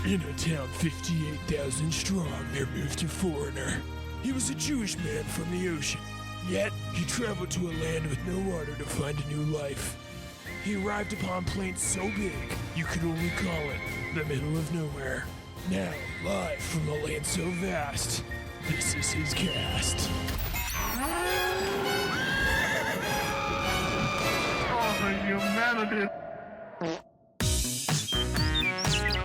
In a town 58,000 strong, there moved a foreigner. He was a Jewish man from the ocean. Yet, he traveled to a land with no water to find a new life. He arrived upon plains so big, you could only call it the middle of nowhere. Now, live from a land so vast, this is his cast. Humanity.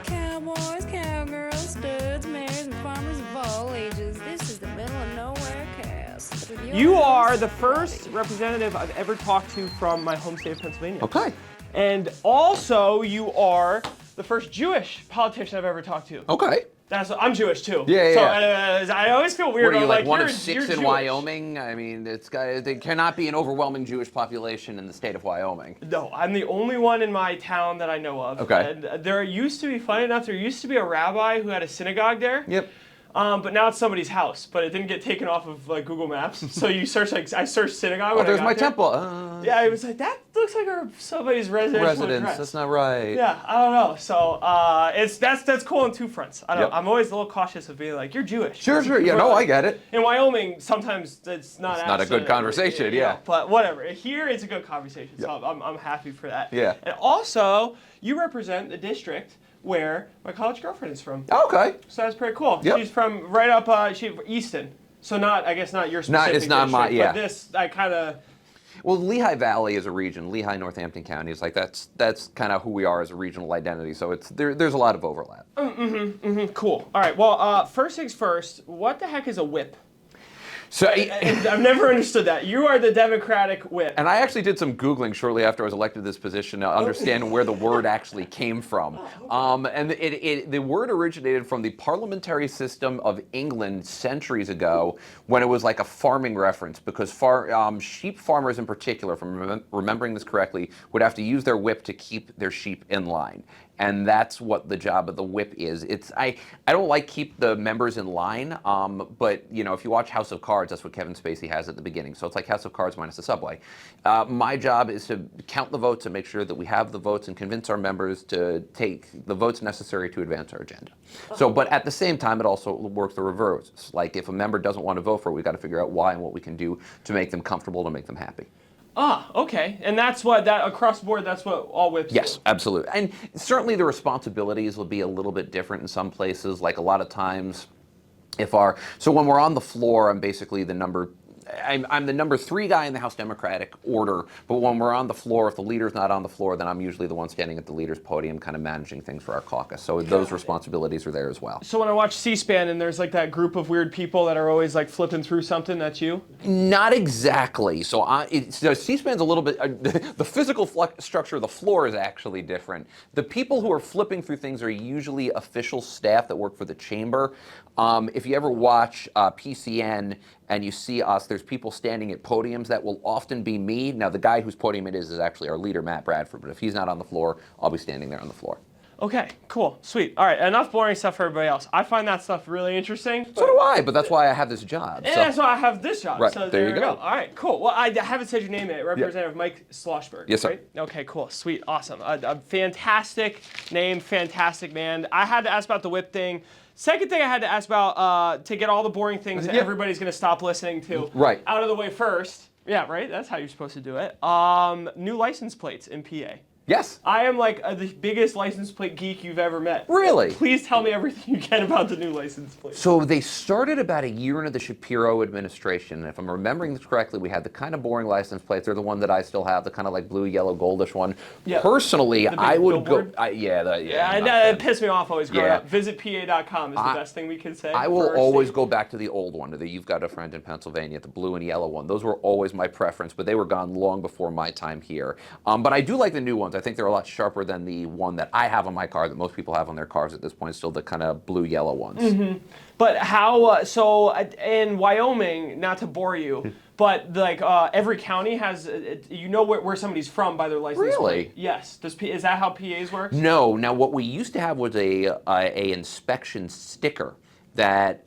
Cowboys, cowgirls, studs, mares, and farmers of all ages. This is the Middle of Nowhere cast. You are the first representative I've ever talked to from my home state of Pennsylvania. Okay. And also, you are the first Jewish politician I've ever talked to. Okay. I'm Jewish too. Yeah. So I always feel weird. What are you, like one you're, of 6 you're in Jewish. Wyoming? I mean, there cannot be an overwhelming Jewish population in the state of Wyoming. No, I'm the only one in my town that I know of. Okay. And there used to be, funny enough, there used to be a rabbi who had a synagogue there. Yep. But now it's somebody's house, but it didn't get taken off of like Google Maps. So you search I searched synagogue. Oh, there's my there. temple. Yeah, it was like that looks like somebody's residence. That's not right. Yeah, I don't know. So that's cool on two fronts. Yep. I'm always a little cautious of being like, you're Jewish. Sure. Yeah, no, I get it. In Wyoming, sometimes it's not. It's not a good conversation. You know, Yeah. but whatever. Here, it's a good conversation. Yep. So I'm happy for that. Yeah. And also, you represent the district where my college girlfriend is from. Okay. So that's pretty cool. Yep. She's from right up Easton. So I guess not your specific It's not district, my, yeah. But this, I kind of. Well, Lehigh Valley is a region. Lehigh, Northampton County is like that's kind of who we are as a regional identity. So there's a lot of overlap. Cool. All right. Well, first things first. What the heck is a whip? So I've never understood that. You are the Democratic whip. And I actually did some Googling shortly after I was elected to this position to understand where the word actually came from. And the word originated from the parliamentary system of England centuries ago when it was like a farming reference because sheep farmers in particular, if I'm remembering this correctly, would have to use their whip to keep their sheep in line. And that's what the job of the whip is. I don't like keep the members in line, but you know, if you watch House of Cards, that's what Kevin Spacey has at the beginning. So it's like House of Cards minus the subway. My job is to count the votes and make sure that we have the votes and convince our members to take the votes necessary to advance our agenda. So, but at the same time, it also works the reverse. Like if a member doesn't want to vote for it, we've got to figure out why and what we can do to make them comfortable, to make them happy. Okay. And that's across the board, that's what all whips do. Yes, absolutely. And certainly the responsibilities will be a little bit different in some places. Like a lot of times, so when we're on the floor, I'm basically I'm the number 3 guy in the House Democratic order, but when we're on the floor, if the leader's not on the floor, then I'm usually the one standing at the leader's podium kind of managing things for our caucus. So those responsibilities are there as well. So when I watch C-SPAN and there's like that group of weird people that are always like flipping through something, that's you? Not exactly. So C-SPAN's a little bit, the physical structure of the floor is actually different. The people who are flipping through things are usually official staff that work for the chamber. If you ever watch PCN and you see us, there's people standing at podiums. That will often be me. Now, the guy whose podium it is actually our leader, Matt Bradford. But if he's not on the floor, I'll be standing there on the floor. Okay, cool, sweet. All right, enough boring stuff for everybody else. I find that stuff really interesting. So do I, but that's why I have this job. And that's why I have this job. Right, So there you go. All right, cool. Well, I haven't said your name yet. Representative Mike Schlossberg. Yes, sir. Right? Okay, cool, sweet, awesome. A fantastic name, fantastic man. I had to ask about the whip thing. Second thing I had to ask about, to get all the boring things that everybody's going to stop listening to out of the way first. Yeah, right? That's how you're supposed to do it. New license plates in PA. Yes. I am like the biggest license plate geek you've ever met. Really? Please tell me everything you can about the new license plate. So they started about a year into the Shapiro administration. And if I'm remembering this correctly, we had the kind of boring license plates. They're the one that I still have, the kind of like blue, yellow, goldish one. Yeah. Personally, I would billboard? go. It pissed me off always growing Yeah. up. VisitPA.com is the best thing we can say. I will always go back to the old one. You've got a friend in Pennsylvania, the blue and yellow one. Those were always my preference, but they were gone long before my time here. But I do like the new ones. I think they're a lot sharper than the one that I have on my car, that most people have on their cars at this point, still the kind of blue-yellow ones. Mm-hmm. But how, so in Wyoming, not to bore you, but like every county has, you know where somebody's from by their license Really? plate. Yes. Is that how PAs work? No. Now, what we used to have was a inspection sticker that,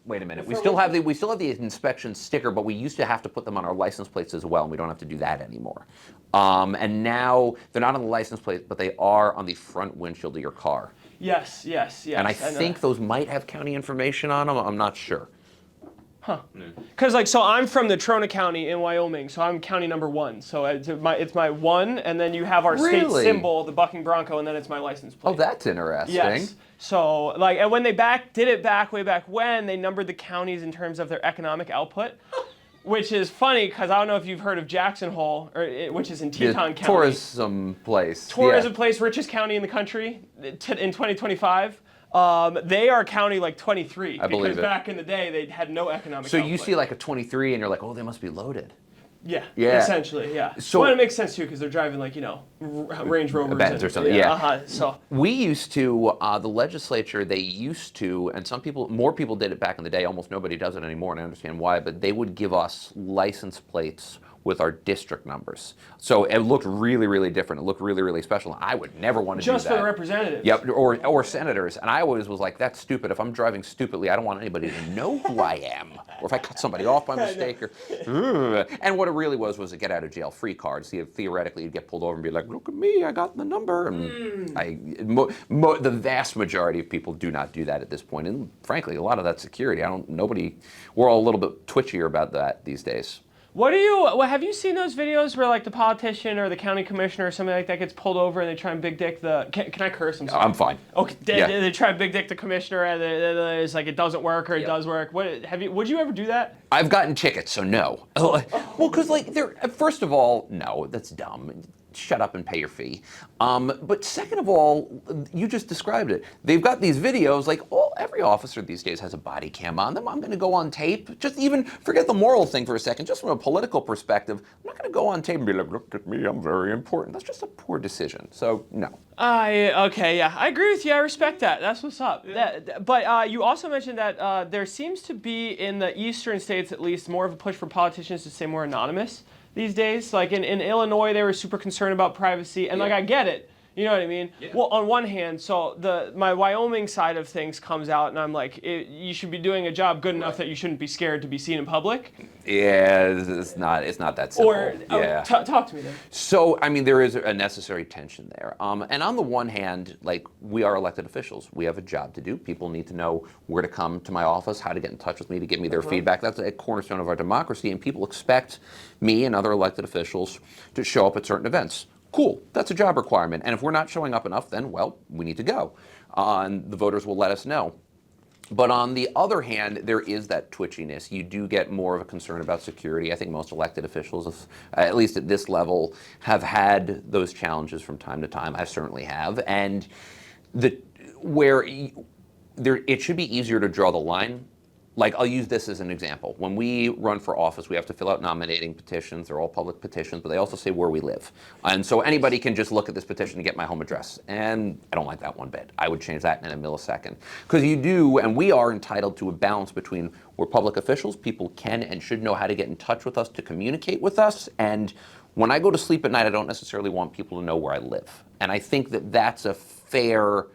Wait a minute. We still have the inspection sticker, but we used to have to put them on our license plates as well, and we don't have to do that anymore. And now they're not on the license plate, but they are on the front windshield of your car. Yes. And I think those might have county information on them. I'm not sure. Huh. Because so I'm from the Trona County in Wyoming, so I'm county number 1. So it's my 1, and then you have our state symbol, the bucking bronco, and then it's my license plate. Oh, that's interesting. Yes. So and when they did it way back when, they numbered the counties in terms of their economic output, which is funny because I don't know if you've heard of Jackson Hole, which is in Teton County. Tourism place. Place, richest county in the country in 2025. They are county 23 because back in the day they had no economic output. So you see a 23 and you're like, oh, they must be loaded. Yeah. Essentially, yeah. So it makes sense too because they're driving Range Rovers Benz or something. Yeah. So we used to the legislature. They used to, and more people did it back in the day. Almost nobody does it anymore, and I understand why. But they would give us license plates with our district numbers. So it looked really, really different. It looked really, really special. I would never want to do that. Just for the representatives. Yep, or senators. And I always was like, that's stupid. If I'm driving stupidly, I don't want anybody to know who I am. Or if I cut somebody off by mistake. And what it really was a get out of jail free card. See, theoretically, you'd get pulled over and be like, look at me, I got the number. And the vast majority of people do not do that at this point. And frankly, a lot of that security, we're all a little bit twitchier about that these days. Have you seen those videos where the politician or the county commissioner or something like that gets pulled over and they try and big dick can I curse? I'm sorry. I'm fine. Okay, they try and big dick the commissioner and it's it doesn't work or it does work. Would you ever do that? I've gotten tickets, so no. Well, because first of all, no, that's dumb. Shut up and pay your fee. But second of all, you just described it. They've got these videos, every officer these days has a body cam on them. I'm going to go on tape. Just even forget the moral thing for a second. Just from a political perspective, I'm not going to go on tape and be like, look at me, I'm very important. That's just a poor decision. So, no. I agree with you. I respect that. That's what's up. But you also mentioned that there seems to be, in the eastern states at least, more of a push for politicians to stay more anonymous these days. In Illinois, they were super concerned about privacy, and I get it. You know what I mean? Yeah. Well, on one hand, so my Wyoming side of things comes out, and I'm like, you should be doing a job good enough that you shouldn't be scared to be seen in public. Yeah, it's not that simple. Talk to me then. So, there is a necessary tension there. And on the one hand, we are elected officials. We have a job to do. People need to know where to come to my office, how to get in touch with me, to give me their feedback. That's a cornerstone of our democracy, and people expect me and other elected officials to show up at certain events. Cool, that's a job requirement. And if we're not showing up enough, then, we need to go. And the voters will let us know. But on the other hand, there is that twitchiness. You do get more of a concern about security. I think most elected officials, at least at this level, have had those challenges from time to time. I certainly have. And it should be easier to draw the line. I'll use this as an example. When we run for office, we have to fill out nominating petitions. They're all public petitions, but they also say where we live. And so anybody can just look at this petition and get my home address. And I don't like that one bit. I would change that in a millisecond. Because you do, and we are entitled to a balance between we're public officials, people can and should know how to get in touch with us, to communicate with us. And when I go to sleep at night, I don't necessarily want people to know where I live. And I think that that's a fair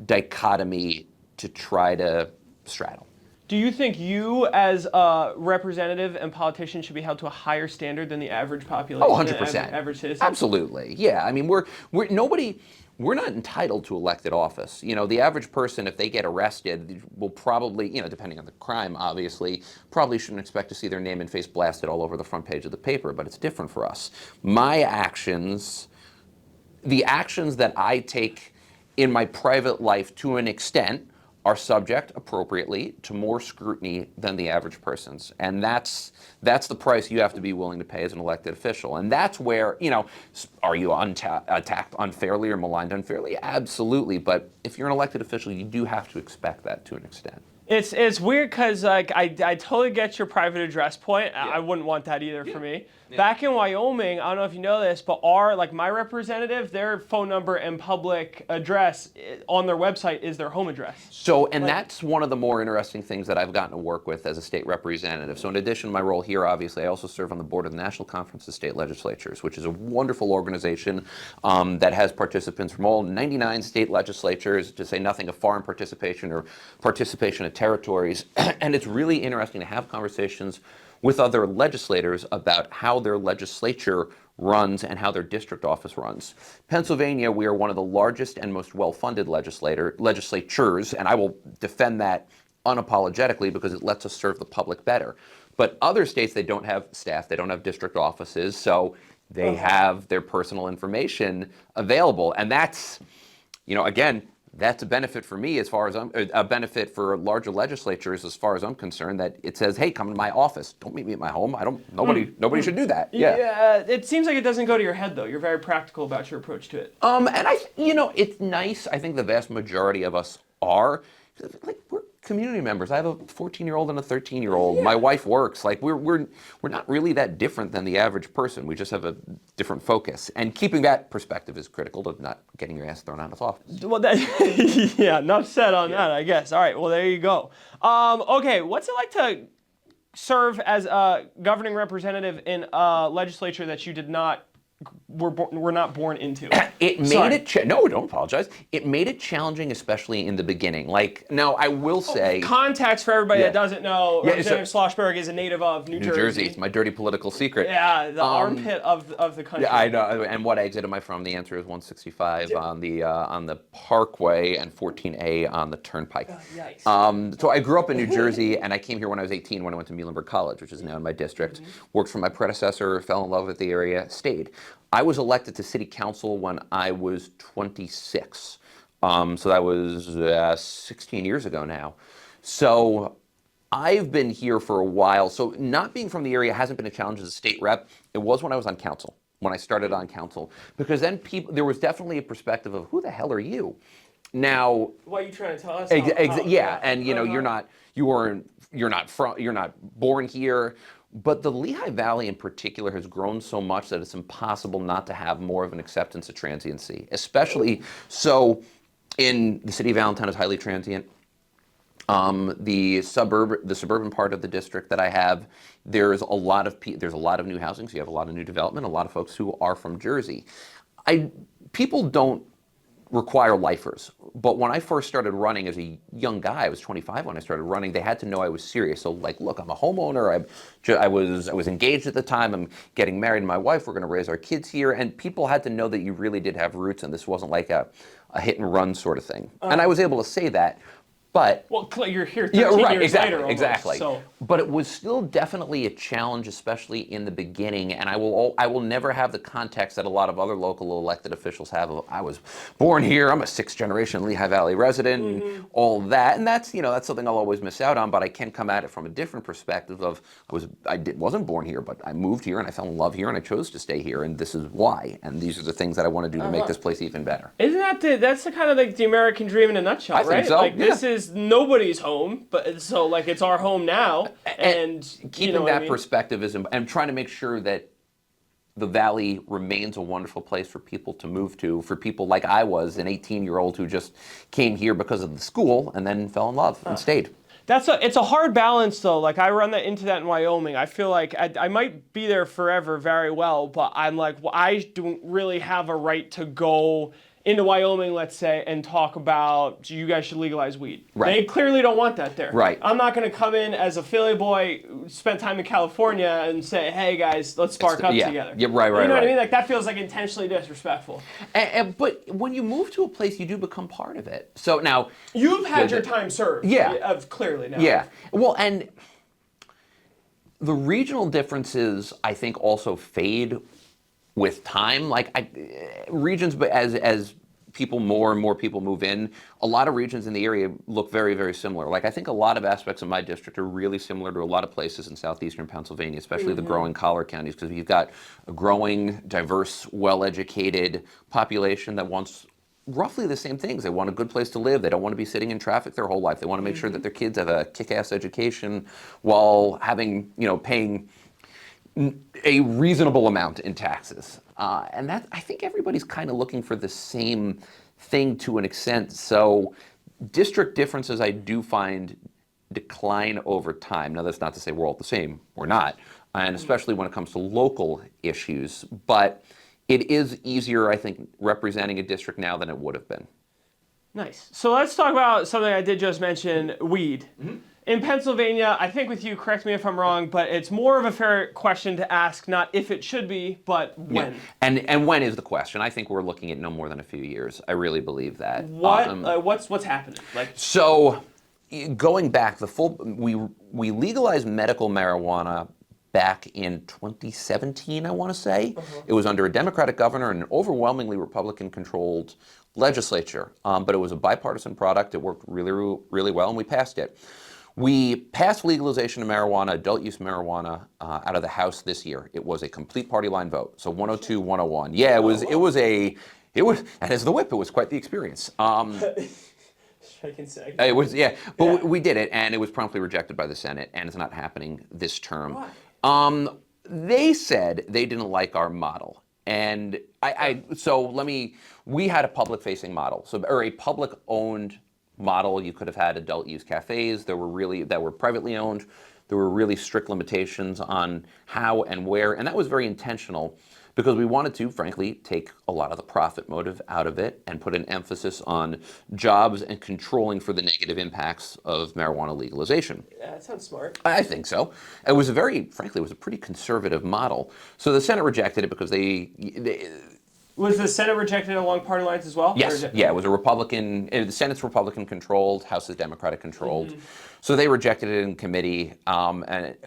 dichotomy to try to straddle. Do you think you, as a representative and politician, should be held to a higher standard than the average population? Oh, 100%. Average citizen? Absolutely. Yeah. We're not entitled to elected office. The average person, if they get arrested, will probably, depending on the crime, obviously, probably shouldn't expect to see their name and face blasted all over the front page of the paper, but it's different for us. The actions that I take in my private life, to an extent, are subject appropriately to more scrutiny than the average person's. And that's the price you have to be willing to pay as an elected official. And that's where, are you attacked unfairly or maligned unfairly? Absolutely. But if you're an elected official, you do have to expect that to an extent. It's weird because I totally get your private address point. Yeah. I wouldn't want that either for me. Yeah. Back in Wyoming, I don't know if you know this, but my representative, their phone number and public address on their website is their home address. So, and that's one of the more interesting things that I've gotten to work with as a state representative. So in addition to my role here, obviously, I also serve on the board of the National Conference of State Legislatures, which is a wonderful organization that has participants from all 99 state legislatures, to say nothing of foreign participation or participation attendance territories, and it's really interesting to have conversations with other legislators about how their legislature runs and how their district office runs. Pennsylvania, we are one of the largest and most well-funded legislatures, and I will defend that unapologetically because it lets us serve the public better. But other states, they don't have staff, they don't have district offices, so they have their personal information available. And that's, again, that's a benefit for me as far as a benefit for larger legislatures as far as I'm concerned, that it says, hey, come to my office. Don't meet me at my home. Nobody should do that. Yeah. It seems like it doesn't go to your head though. You're very practical about your approach to it. And it's nice. I think the vast majority of us are. Like, we're community members. I have a 14-year-old and a 13-year-old. Yeah. My wife works. Like, we're not really that different than the average person. We just have a different focus. And keeping that perspective is critical to not getting your ass thrown out of office. Well, yeah, enough said on that, I guess. All right, well, there you go. Okay, what's it like to serve as a governing representative in a legislature that you were not born into? It made it. No, don't apologize. It made it challenging, especially in the beginning. Like, now I will say. Context for everybody that doesn't know. Representative Schlossberg is a native of New Jersey. It's my dirty political secret. Yeah, the armpit of the country. Yeah, I know. And what exit am I from? The answer is 165 on the Parkway and 14A on the Turnpike. Yikes. So I grew up in New Jersey, and I came here when I was 18 when I went to Muhlenberg College, which is now in my district. Worked for my predecessor, fell in love with the area, stayed. I was elected to city council when I was 26. So that was 16 years ago now. So I've been here for a while. So not being from the area hasn't been a challenge as a state rep. It was when I was on council, when I started on council. Because then there was definitely a perspective of, who the hell are you? Now, what are you trying to tell us? And you're not born here. But the Lehigh Valley in particular has grown so much that it's impossible not to have more of an acceptance of transiency, especially so in the city of Allentown is highly transient. The suburban part of the district that I have, there's a lot of new housing, so you have a lot of new development, a lot of folks who are from Jersey. People don't require lifers. But when I first started running as a young guy, I was 25 when I started running, they had to know I was serious. So like, look, I'm a homeowner. I was engaged at the time. I'm getting married to my wife. We're going to raise our kids here. And people had to know that you really did have roots and this wasn't like a hit and run sort of thing. And I was able to say that. But you're here 13 years later almost, exactly. So. But it was still definitely a challenge, especially in the beginning. And I will never have the context that a lot of other local elected officials have. I was born here. I'm a 6th-generation Lehigh Valley resident. And all that, and that's something I'll always miss out on. But I can come at it from a different perspective of wasn't born here, but I moved here and I fell in love here and I chose to stay here, and this is why. And these are the things that I want to do to make this place even better. Isn't that's the kind of like the American dream in a nutshell, right? I think so. Like this is nobody's home, but so like it's our home now, and keeping that perspective is, and trying to make sure that the Valley remains a wonderful place for people to move to, for people like I was, an 18-year-old who just came here because of the school and then fell in love and stayed. It's a hard balance though. Like I run into that in Wyoming. I feel like I might be there forever very well, but I'm like, I don't really have a right to go into Wyoming, let's say, and talk about you guys should legalize weed. Right. They clearly don't want that there. Right. I'm not going to come in as a Philly boy, spend time in California, and say, hey guys, let's spark up together. Yeah, right. You know what I mean? Like that feels like intentionally disrespectful. But when you move to a place, you do become part of it. So now you've had your time served. Yeah. Clearly now. Yeah. Well, and the regional differences, I think, also fade with time. Like regions, but as more and more people move in, a lot of regions in the area look very, very similar. Like I think a lot of aspects of my district are really similar to a lot of places in southeastern Pennsylvania, especially the growing collar counties, because you've got a growing, diverse, well-educated population that wants roughly the same things. They want a good place to live. They don't want to be sitting in traffic their whole life. They want to make sure that their kids have a kick-ass education while having, paying a reasonable amount in taxes. And that, I think everybody's kind of looking for the same thing to an extent. So district differences I do find decline over time. Now that's not to say we're all the same. We're not. And especially when it comes to local issues. But it is easier, I think, representing a district now than it would have been. Nice. So let's talk about something I did just mention, weed. In Pennsylvania, I think with you, correct me if I'm wrong, but it's more of a fair question to ask, not if it should be, but when. Yeah. And when is the question? I think we're looking at no more than a few years. I really believe that. What's happening? So, going back, we legalized medical marijuana back in 2017, I want to say. It was under a Democratic governor and an overwhelmingly Republican-controlled legislature, but it was a bipartisan product. It worked really, really well, and we passed it. We passed legalization of marijuana, adult use marijuana, out of the House this year. It was a complete party line vote, so 102, 101. Yeah, it was, and as the whip, it was quite the experience. It was, yeah, but we did it, and it was promptly rejected by the Senate, and it's not happening this term. Why? They said they didn't like our model, and we had a public-facing model, or a public-owned model. You could have had adult use cafes that were privately owned. There were really strict limitations on how and where, and that was very intentional because we wanted to, frankly, take a lot of the profit motive out of it and put an emphasis on jobs and controlling for the negative impacts of marijuana legalization. Yeah, that sounds smart. I think so. It was frankly, it was a pretty conservative model. So the Senate rejected it because Was the Senate rejected along party lines as well? Yes. Yeah, it was a Republican. The Senate's Republican-controlled, House is Democratic-controlled. So they rejected it in committee,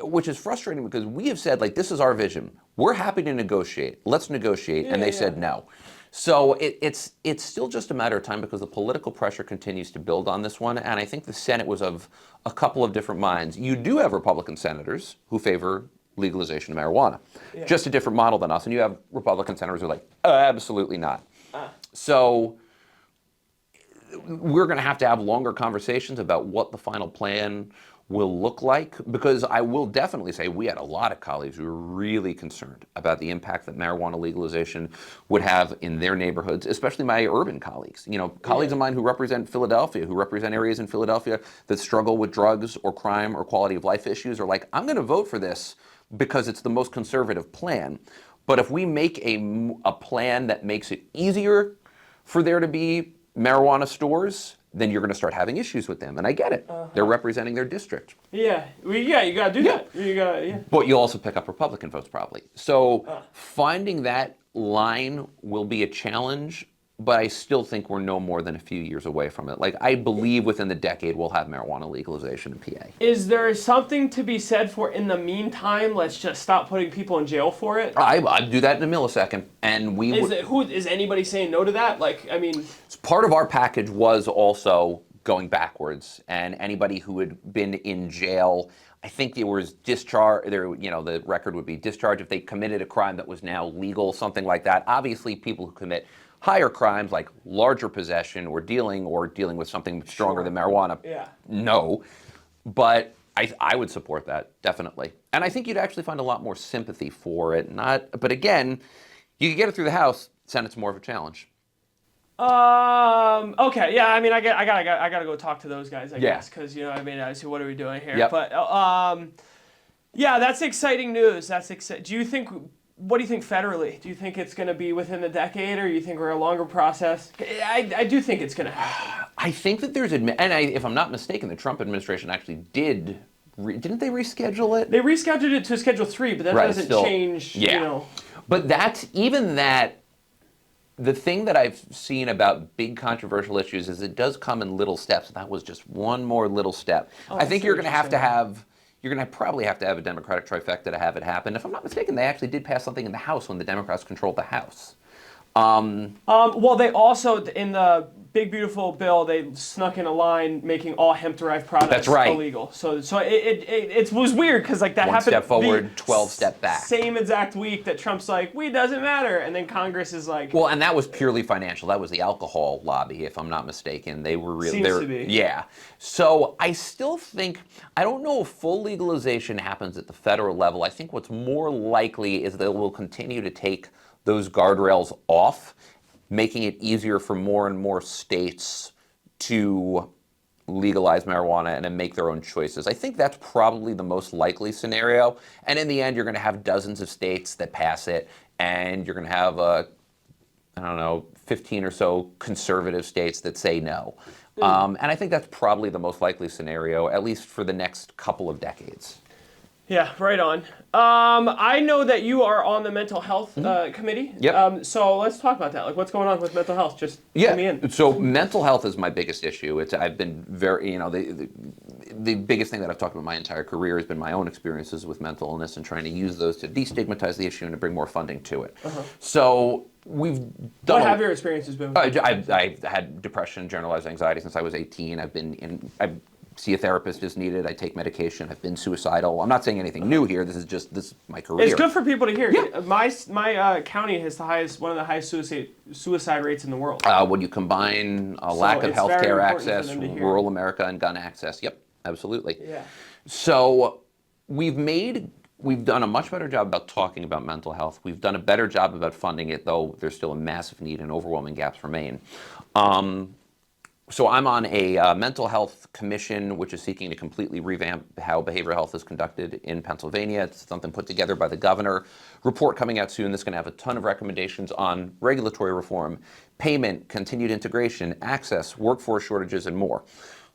which is frustrating because we have said, this is our vision. We're happy to negotiate. Let's negotiate. And they said no. So it's still just a matter of time because the political pressure continues to build on this one. And I think the Senate was of a couple of different minds. You do have Republican senators who favor legalization of marijuana. Just a different model than us. And you have Republican senators who are like, absolutely not. So we're going to have longer conversations about what the final plan will look like, because I will definitely say we had a lot of colleagues who were really concerned about the impact that marijuana legalization would have in their neighborhoods, especially my urban colleagues. Colleagues of mine who represent Philadelphia, who represent areas in Philadelphia that struggle with drugs or crime or quality of life issues are like, I'm going to vote for this because it's the most conservative plan. But if we make a plan that makes it easier for there to be marijuana stores, then you're going to start having issues with them. And I get it. They're representing their district. Yeah. You got to do that. You got to, But you'll also pick up Republican votes probably. So finding that line will be a challenge, but I still think we're no more than a few years away from it. I believe within the decade we'll have marijuana legalization in PA. Is there something to be said for, in the meantime, let's just stop putting people in jail for it? I'd do that in a millisecond. And is anybody saying no to that? Part of our package was also going backwards, and anybody who had been in jail, I think there was discharge. The record would be discharge if they committed a crime that was now legal, something like that. Obviously, people who commit higher crimes like larger possession or dealing with something stronger than marijuana, no. But I would support that, definitely. And I think you'd actually find a lot more sympathy for it. But again, you could get it through the House. Senate's more of a challenge. Okay. Yeah. I mean, I gotta go talk to those guys, I guess, because I see what are we doing here. Yep. But yeah, that's exciting news. That's exciting. What do you think federally? Do you think it's going to be within the decade, or do you think we're a longer process? I do think it's going to happen. I think that there's if I'm not mistaken, the Trump administration actually didn't they reschedule it? They rescheduled it to Schedule 3, but that doesn't change. Yeah. But the thing that I've seen about big controversial issues is it does come in little steps. That was just one more little step. I think you're going to probably have to have a Democratic trifecta to have it happen. If I'm not mistaken, they actually did pass something in the House when the Democrats controlled the House. Well, they also, in the big beautiful bill, they snuck in a line making all hemp-derived products illegal. So it was weird because that happened. 1 step forward, 12 step back. Same exact week that Trump's like, weed doesn't matter, and then Congress is like. Well, and that was purely financial. That was the alcohol lobby, if I'm not mistaken. They were really. Seems to be. Yeah. So I still think, I don't know if full legalization happens at the federal level. I think what's more likely is that we'll continue to take those guardrails off, making it easier for more and more states to legalize marijuana and then make their own choices. I think that's probably the most likely scenario. And in the end, you're going to have dozens of states that pass it, and you're going to have a I don't know, 15 or so conservative states that say no. And I think that's probably the most likely scenario, at least for the next couple of decades. Yeah, right on. I know that you are on the mental health committee. Yep. So let's talk about that. Like, what's going on with mental health? Just let me in. So mental health is my biggest issue. I've been very, the biggest thing that I've talked about my entire career has been my own experiences with mental illness and trying to use those to destigmatize the issue and to bring more funding to it. So we've done. What have your experiences been? I've had depression, generalized anxiety since I was 18. I see a therapist as needed. I take medication. I've been suicidal. I'm not saying anything new here. This is my career. It's good for people to hear. Yeah. My county has one of the highest suicide rates in the world. When you combine a lack of health care access, rural America, and gun access. Yep, absolutely. Yeah. So we've done a much better job about talking about mental health. We've done a better job about funding it, though there's still a massive need and overwhelming gaps remain. So I'm on a mental health commission, which is seeking to completely revamp how behavioral health is conducted in Pennsylvania. It's something put together by the governor. Report coming out soon that's going to have a ton of recommendations on regulatory reform, payment, continued integration, access, workforce shortages, and more.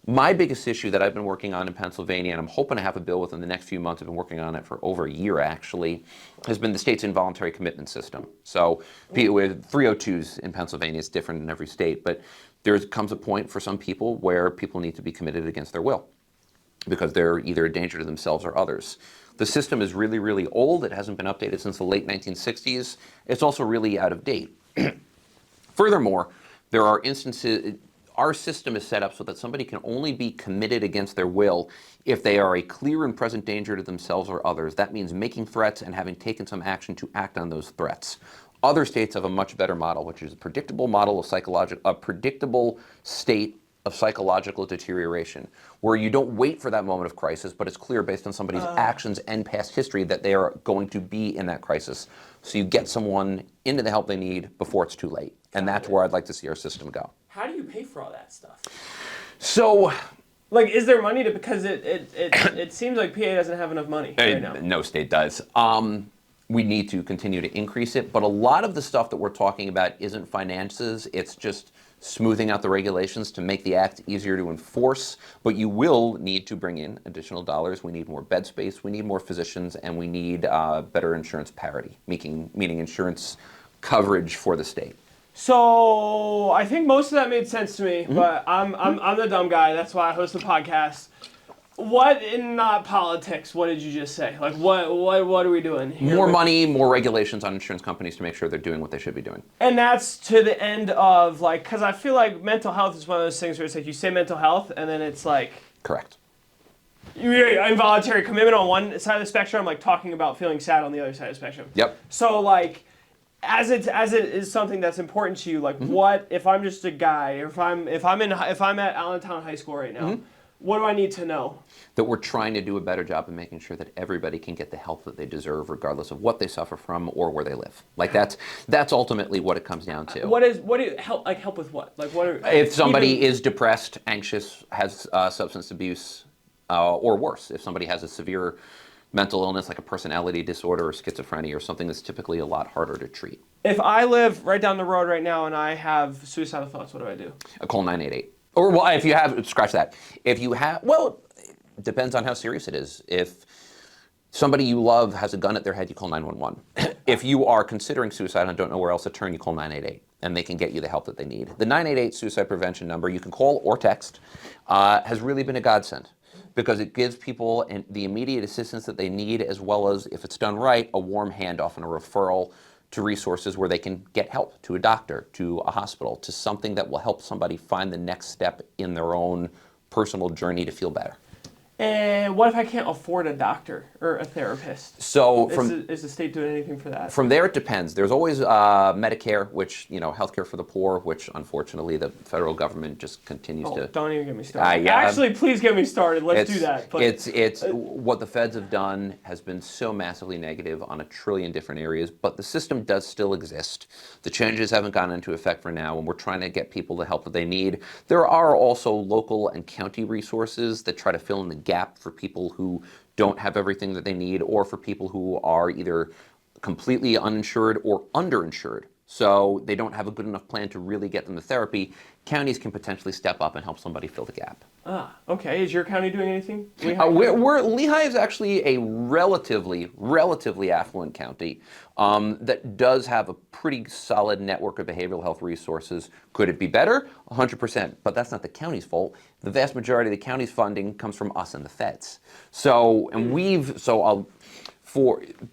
My biggest issue that I've been working on in Pennsylvania, and I'm hoping to have a bill within the next few months, I've been working on it for over a year actually, has been the state's involuntary commitment system. So with 302s in Pennsylvania, it's different in every state, but there comes a point for some people where people need to be committed against their will because they're either a danger to themselves or others. The system is really, really old. It hasn't been updated since the late 1960s. It's also really out of date. Furthermore, there are instances, our system is set up so that somebody can only be committed against their will if they are a clear and present danger to themselves or others. That means making threats and having taken some action to act on those threats. Other states have a much better model, which is a predictable model of a predictable state of psychological deterioration, where you don't wait for that moment of crisis, but it's clear based on somebody's actions and past history that they are going to be in that crisis. So you get someone into the help they need before it's too late. And that's where I'd like to see our system go. How do you pay for all that stuff? So, like, is there money to, because it seems like PA doesn't have enough money right now. No state does. We need to continue to increase it, but a lot of the stuff that we're talking about isn't finances, it's just smoothing out the regulations to make the act easier to enforce, but you will need to bring in additional dollars. We need more bed space, we need more physicians, and we need better insurance parity, meaning insurance coverage for the state. So I think most of that made sense to me, but I'm the dumb guy, that's why I host the podcast. What in politics? What did you just say? Like, what are we doing here? More money, more regulations on insurance companies to make sure they're doing what they should be doing. And that's to the end of, like, because I feel like mental health is one of those things where it's like you say mental health, and then it's like... Correct. Involuntary commitment on one side of the spectrum, like talking about feeling sad on the other side of the spectrum. Yep. So, like, as it is something that's important to you, like, what if I'm just a guy, or if I'm at Allentown High School right now, what do I need to know? That we're trying to do a better job of making sure that everybody can get the help that they deserve, regardless of what they suffer from or where they live. Like that's ultimately what it comes down to. What do you help with what? Like what are, if somebody is depressed, anxious, has substance abuse, or worse, if somebody has a severe mental illness like a personality disorder or schizophrenia or something that's typically a lot harder to treat. If I live right down the road right now and I have suicidal thoughts, what do I do? Call 988. Or, well, if you have, scratch that. If you have, well, it depends on how serious it is. If somebody you love has a gun at their head, you call 911. If you are considering suicide and don't know where else to turn, you call 988, and they can get you the help that they need. The 988 suicide prevention number, you can call or text, has really been a godsend because it gives people the immediate assistance that they need, as well as, if it's done right, a warm handoff and a referral to resources where they can get help, to a doctor, to a hospital, to something that will help somebody find the next step in their own personal journey to feel better. And what if I can't afford a doctor or a therapist? So is the state doing anything for that? From there, it depends. There's always Medicare, which, healthcare for the poor, which unfortunately the federal government just continues to. Don't even get me started. Yeah, actually, please get me started. Let's do that. But, it's what the feds have done has been so massively negative on a trillion different areas, but the system does still exist. The changes haven't gone into effect for now, and we're trying to get people the help that they need. There are also local and county resources that try to fill in the gap for people who don't have everything that they need, or for people who are either completely uninsured or underinsured. so they don't have a good enough plan to really get them to therapy, counties can potentially step up and help somebody fill the gap. Ah, okay. Is your county doing anything? Lehigh is actually a relatively affluent county that does have a pretty solid network of behavioral health resources. Could it be better? 100%. But that's not the county's fault. The vast majority of the county's funding comes from us and the feds.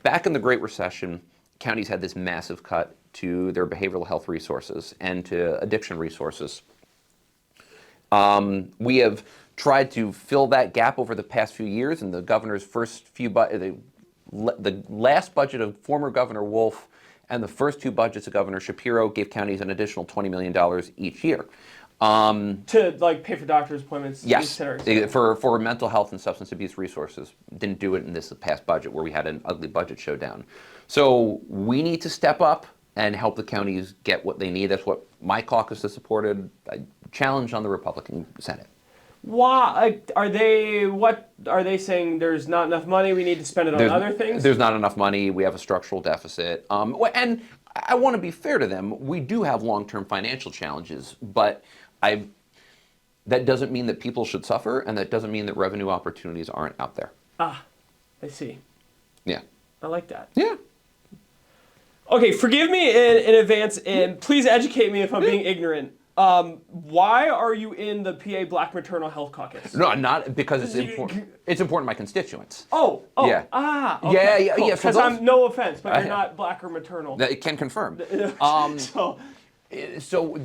Back in the Great Recession, counties had this massive cut to their behavioral health resources and to addiction resources. We have tried to fill that gap over the past few years, and the governor's first few the last budget of former Governor Wolf and the first two budgets of Governor Shapiro gave counties an additional $20 million each year. To pay for doctor's appointments? Yes, for mental health and substance abuse resources. Didn't do it in this past budget where we had an ugly budget showdown. So we need to step up and help the counties get what they need. That's what my caucus has supported. I challenge on the Republican Senate. Why are they saying there's not enough money, we need to spend it on other things? There's not enough money, we have a structural deficit. And I want to be fair to them, we do have long-term financial challenges, but that doesn't mean that people should suffer, and that doesn't mean that revenue opportunities aren't out there. Ah, I see. Yeah. I like that. Yeah. Okay, forgive me in advance, and please educate me if I'm being ignorant. Why are you in the PA Black Maternal Health Caucus? No, not because it's important. It's important to my constituents. Oh, yeah. Okay, yeah. Because I'm no offense, but you're not black or maternal. That can confirm. So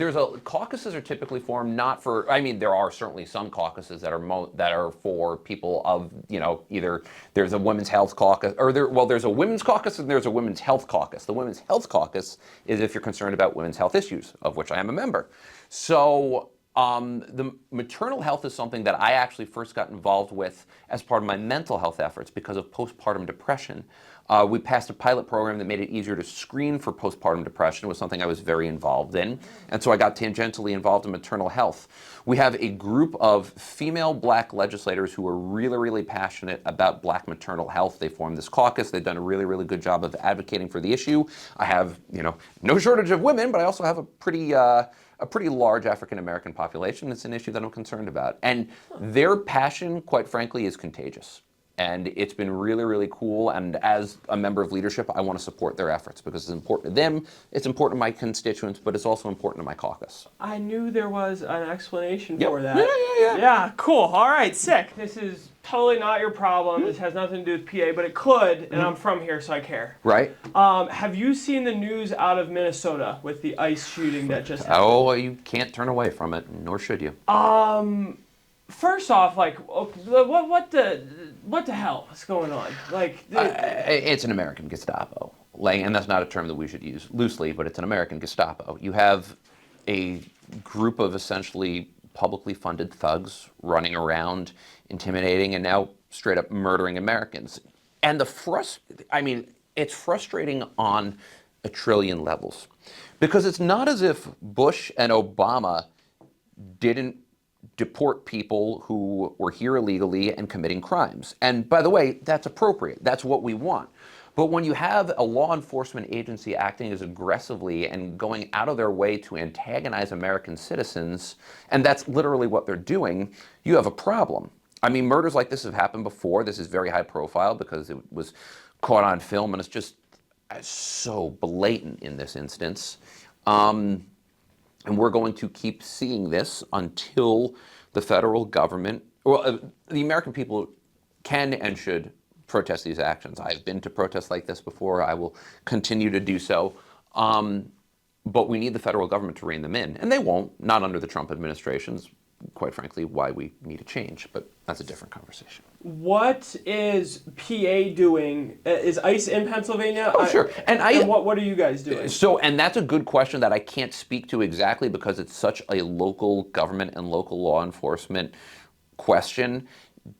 caucuses are typically formed not for. I mean, there are certainly some caucuses that are for people of either there's a women's health caucus there's a women's caucus and there's a women's health caucus. The women's health caucus is if you're concerned about women's health issues, of which I am a member. So the maternal health is something that I actually first got involved with as part of my mental health efforts because of postpartum depression. We passed a pilot program that made it easier to screen for postpartum depression. It was something I was very involved in. And so I got tangentially involved in maternal health. We have a group of female black legislators who are really, really passionate about black maternal health. They formed this caucus. They've done a really, really good job of advocating for the issue. I have, no shortage of women, but I also have a pretty large African-American population. It's an issue that I'm concerned about. And their passion, quite frankly, is contagious. And it's been really, really cool. And as a member of leadership, I want to support their efforts because it's important to them, it's important to my constituents, but it's also important to my caucus. I knew there was an explanation for that. Yeah. Yeah, cool. All right, sick. This is totally not your problem. This has nothing to do with PA, but it could, and I'm from here, so I care. Right. Have you seen the news out of Minnesota with the ICE shooting that just happened? Oh, you can't turn away from it, nor should you. First off, what the hell is going on? It's an American Gestapo, and that's not a term that we should use loosely, but it's an American Gestapo. You have a group of essentially publicly funded thugs running around, intimidating, and now straight up murdering Americans. And it's frustrating on a trillion levels, because it's not as if Bush and Obama didn't deport people who were here illegally and committing crimes. And by the way, that's appropriate. That's what we want. But when you have a law enforcement agency acting as aggressively and going out of their way to antagonize American citizens, and that's literally what they're doing, you have a problem. I mean, murders like this have happened before. This is very high profile because it was caught on film, and it's just so blatant in this instance. And we're going to keep seeing this until the federal government, the American people can and should protest these actions. I've been to protests like this before. I will continue to do so. But we need the federal government to rein them in. And they won't, not under the Trump administration's, quite frankly, why we need a change. But that's a different conversation. What is PA doing? Is ICE in Pennsylvania? Oh, sure. And what are you guys doing? And that's a good question that I can't speak to exactly because it's such a local government and local law enforcement question.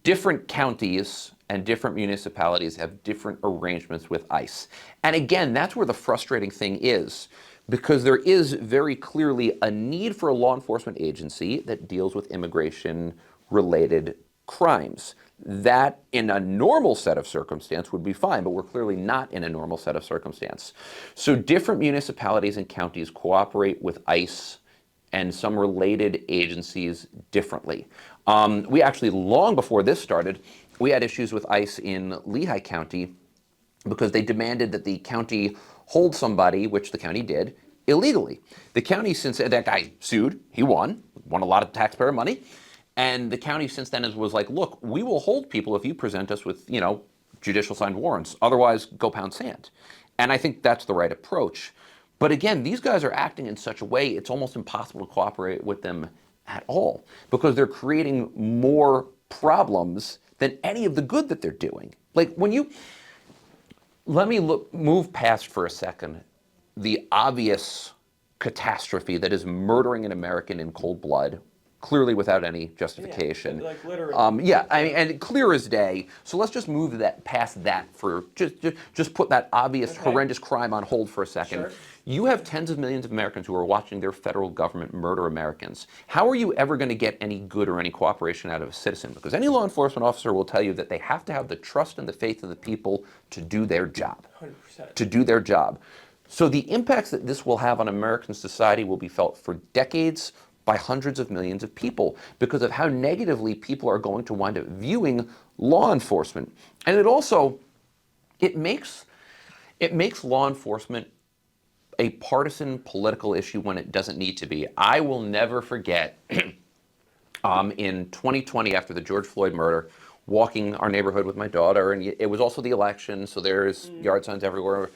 Different counties and different municipalities have different arrangements with ICE. And again, that's where the frustrating thing is, because there is very clearly a need for a law enforcement agency that deals with immigration-related crimes. That, in a normal set of circumstance, would be fine, but we're clearly not in a normal set of circumstance. So different municipalities and counties cooperate with ICE and some related agencies differently. We actually, long before this started, we had issues with ICE in Lehigh County because they demanded that the county hold somebody, which the county did, illegally. The county, since that guy sued, he won a lot of taxpayer money. And the county since then was like, look, we will hold people if you present us with, judicial signed warrants. Otherwise, go pound sand. And I think that's the right approach. But again, these guys are acting in such a way, it's almost impossible to cooperate with them at all because they're creating more problems than any of the good that they're doing. Like let me move past for a second the obvious catastrophe that is murdering an American in cold blood, clearly without any justification. Yeah, like literally. Yeah, and clear as day. So let's just move past that for just put that obvious horrendous crime on hold for a second. Sure. You have tens of millions of Americans who are watching their federal government murder Americans. How are you ever going to get any good or any cooperation out of a citizen? Because any law enforcement officer will tell you that they have to have the trust and the faith of the people to do their job. 100%. To do their job. So the impacts that this will have on American society will be felt for decades by hundreds of millions of people because of how negatively people are going to wind up viewing law enforcement. And it makes law enforcement a partisan political issue when it doesn't need to be. I will never forget in 2020 after the George Floyd murder, walking our neighborhood with my daughter, and it was also the election, so there's yard signs everywhere.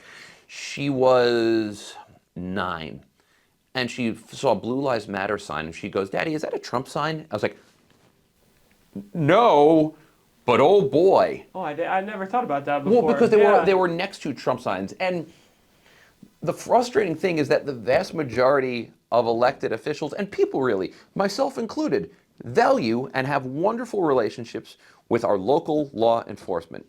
She was 9. And she saw a Blue Lives Matter sign, and she goes, "Daddy, is that a Trump sign?" I was like, "No, but oh boy." Oh, I never thought about that before. Well, because they were next to Trump signs. And the frustrating thing is that the vast majority of elected officials, and people really, myself included, value and have wonderful relationships with our local law enforcement.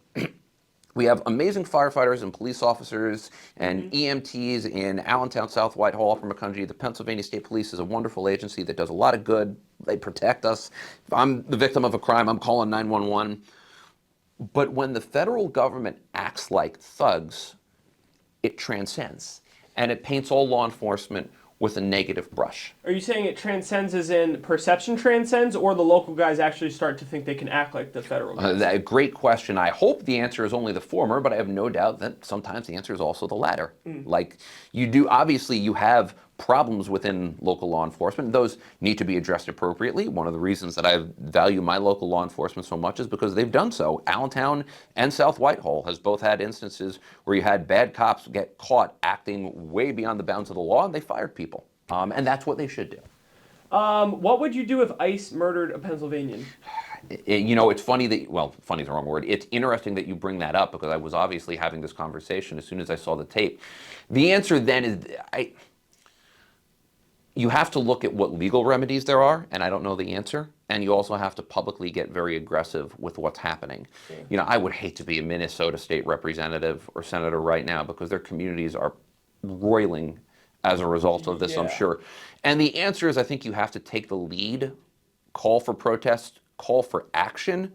We have amazing firefighters and police officers and EMTs in Allentown, South Whitehall, Upper Macungie. The Pennsylvania State Police is a wonderful agency that does a lot of good. They protect us. If I'm the victim of a crime, I'm calling 911. But when the federal government acts like thugs, it transcends. And it paints all law enforcement with a negative brush. Are you saying it transcends as in perception transcends, or the local guys actually start to think they can act like the federal guys? Great question. I hope the answer is only the former, but I have no doubt that sometimes the answer is also the latter. Like obviously you have problems within local law enforcement. Those need to be addressed appropriately. One of the reasons that I value my local law enforcement so much is because they've done so. Allentown and South Whitehall has both had instances where you had bad cops get caught acting way beyond the bounds of the law, and they fired people. And that's what they should do. What would you do if ICE murdered a Pennsylvanian? It's funny funny is the wrong word. It's interesting that you bring that up because I was obviously having this conversation as soon as I saw the tape. The answer then is, you have to look at what legal remedies there are, and I don't know the answer. And you also have to publicly get very aggressive with what's happening. Yeah. I would hate to be a Minnesota state representative or senator right now because their communities are roiling as a result of this, I'm sure. And the answer is I think you have to take the lead, call for protest, call for action,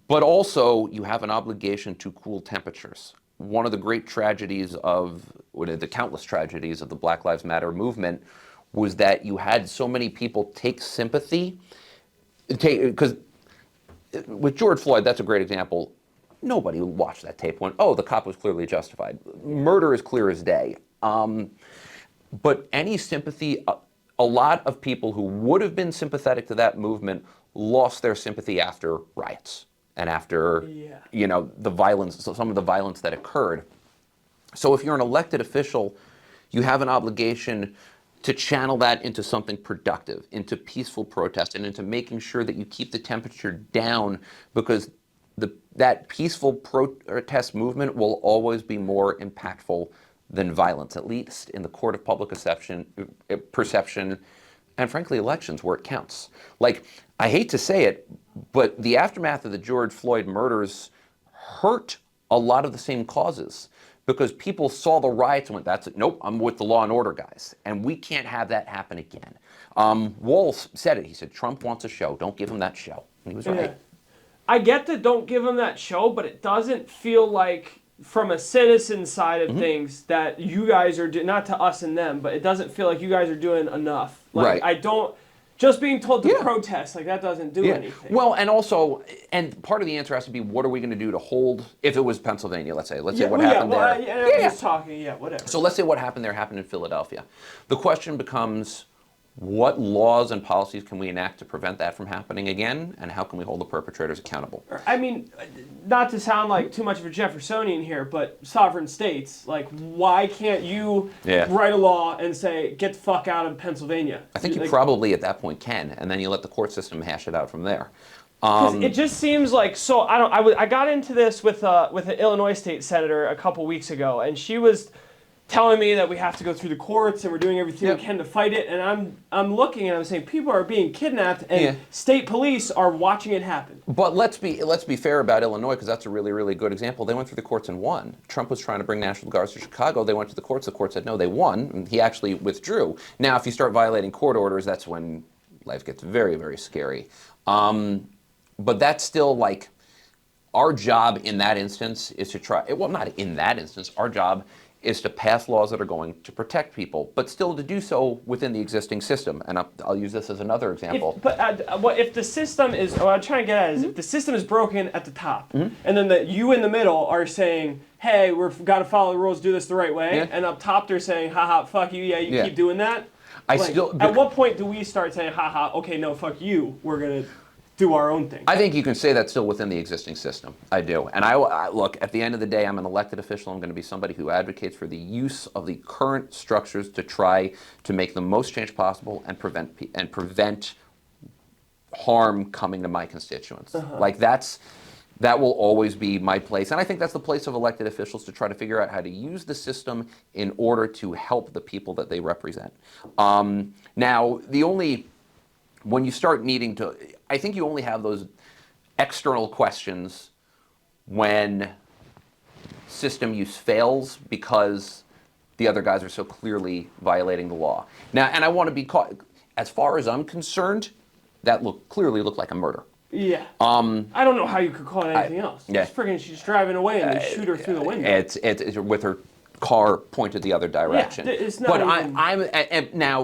but also you have an obligation to cool temperatures. One of the great tragedies the countless tragedies of the Black Lives Matter movement was that you had so many people take sympathy, because with George Floyd, that's a great example. Nobody watched that tape went, oh, the cop was clearly justified. Murder is clear as day. But any sympathy, a lot of people who would have been sympathetic to that movement lost their sympathy after riots and after, the violence, some of the violence that occurred. So if you're an elected official, you have an obligation to channel that into something productive, into peaceful protest, and into making sure that you keep the temperature down, because that peaceful protest movement will always be more impactful than violence, at least in the court of public perception, and frankly, elections where it counts. Like, I hate to say it, but the aftermath of the George Floyd murders hurt a lot of the same causes, because people saw the riots and went, that's it, nope, I'm with the law and order guys. And we can't have that happen again. Walls said it, he said, Trump wants a show, don't give him that show. And he was right. I get that don't give them that show, but it doesn't feel like, from a citizen side of things, that you guys are not to us and them, but it doesn't feel like you guys are doing enough. Like, Right. I don't. Just being told to protest, like, that doesn't do anything. Well, and also, and part of the answer has to be, what are we going to do to hold, if it was Pennsylvania, let's say what happened there. I'm just talking, whatever. So let's say what happened there happened in Philadelphia. The question becomes, what laws and policies can we enact to prevent that from happening again, and how can we hold the perpetrators accountable? I mean, not to sound like too much of a Jeffersonian here, but sovereign states, like, why can't you write a law and say, get the fuck out of Pennsylvania? I think you probably at that point can, and then you let the court system hash it out from there. It just seems like, so I got into this with an Illinois state senator a couple weeks ago, and she was telling me that we have to go through the courts and we're doing everything we can to fight it, and I'm looking and I'm saying people are being kidnapped and state police are watching it happen. But let's be fair about Illinois, because that's a really, really good example. They went through the courts and won. Trump was trying to bring National Guards to Chicago. They went to the courts. The court said no, they won, and he actually withdrew. Now, if you start violating court orders, that's when life gets very, very scary. But that's still, like, our job in that instance is to try, well, not in that instance, our job is to pass laws that are going to protect people, but still to do so within the existing system. And I'll use this as another example. If the system is, what I'm trying to get at is, if the system is broken at the top, and then you in the middle are saying, hey, we've got to follow the rules, do this the right way, and up top they're saying, haha, fuck you, you keep doing that. At what point do we start saying, haha, okay, no, fuck you, we're going to do our own thing? I think you can say that's still within the existing system. I do. And I look, at the end of the day, I'm an elected official. I'm going to be somebody who advocates for the use of the current structures to try to make the most change possible and prevent harm coming to my constituents. Like, that will always be my place. And I think that's the place of elected officials, to try to figure out how to use the system in order to help the people that they represent. Now, when you start needing to, I think you only have those external questions when system use fails because the other guys are so clearly violating the law. Now, and I want to be caught, as far as I'm concerned, that clearly looked like a murder. Yeah. I don't know how you could call it anything else. She's driving away and they shoot her through the window. It's with her car pointed the other direction. It's not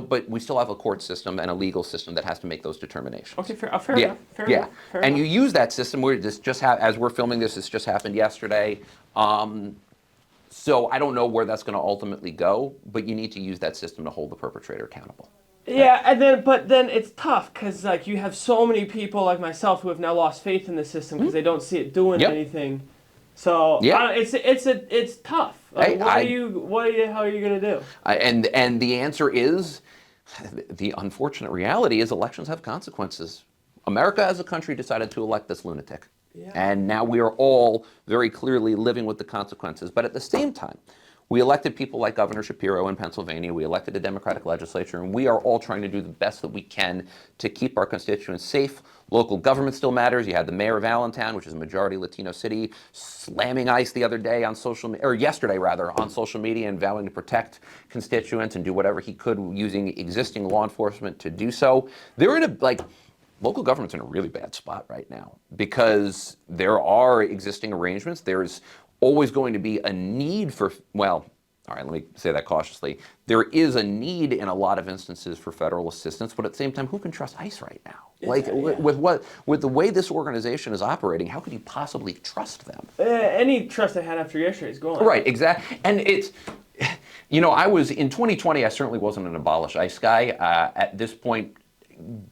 but we still have a court system and a legal system that has to make those determinations. Okay, fair enough. Fair enough. And you use that system where as we're filming this just happened yesterday. So I don't know where that's going to ultimately go, but you need to use that system to hold the perpetrator accountable. Yeah, but then it's tough because, like, you have so many people like myself who have now lost faith in the system because they don't see it doing anything. So it's tough. Like, how are you going to do? And the answer is, the unfortunate reality is elections have consequences. America as a country decided to elect this lunatic. And now we are all very clearly living with the consequences. But at the same time, we elected people like Governor Shapiro in Pennsylvania. We elected a Democratic legislature, and we are all trying to do the best that we can to keep our constituents safe. Local government still matters. You had the mayor of Allentown, which is a majority Latino city, slamming ice the other day on yesterday on social media, and vowing to protect constituents and do whatever he could using existing law enforcement to do so. They're in local government's in a really bad spot right now because there are existing arrangements. There's always going to be a need for, all right, let me say that cautiously. There is a need in a lot of instances for federal assistance, but at the same time, who can trust ICE right now? With the way this organization is operating, how could you possibly trust them? Any trust I had after yesterday is gone. Right, exactly. And it's, I was, in 2020, I certainly wasn't an abolish ICE guy. At this point,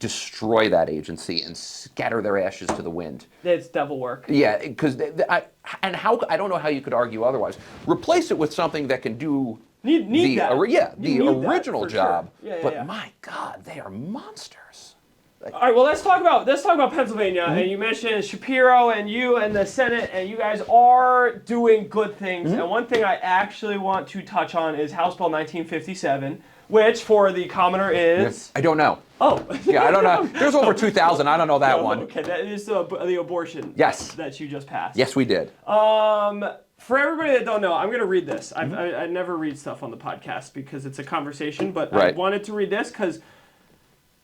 destroy that agency and scatter their ashes to the wind. It's devil work. Yeah, because I don't know how you could argue otherwise. Replace it with something that can do the original job. Sure. But my God, they are monsters. All right, well, let's talk about Pennsylvania. And you mentioned Shapiro and you and the Senate, and you guys are doing good things. And one thing I actually want to touch on is House Bill 1957, which for the commoner is... I don't know. Oh. Yeah, I don't know. There's over 2,000. I don't know that one. Okay, that is the abortion that you just passed. Yes, we did. For everybody that don't know, I'm going to read this. I never read stuff on the podcast because it's a conversation, but I wanted to read this because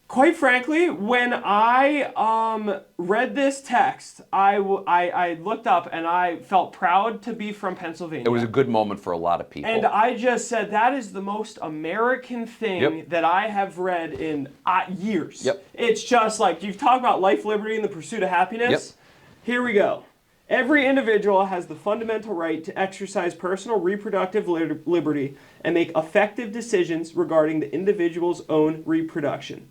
Quite frankly, when I read this text, I looked up and I felt proud to be from Pennsylvania. It was a good moment for a lot of people. And I just said, that is the most American thing that I have read in years. Yep. It's just like, you've talked about life, liberty, and the pursuit of happiness. Yep. Here we go. Every individual has the fundamental right to exercise personal reproductive liberty and make effective decisions regarding the individual's own reproduction,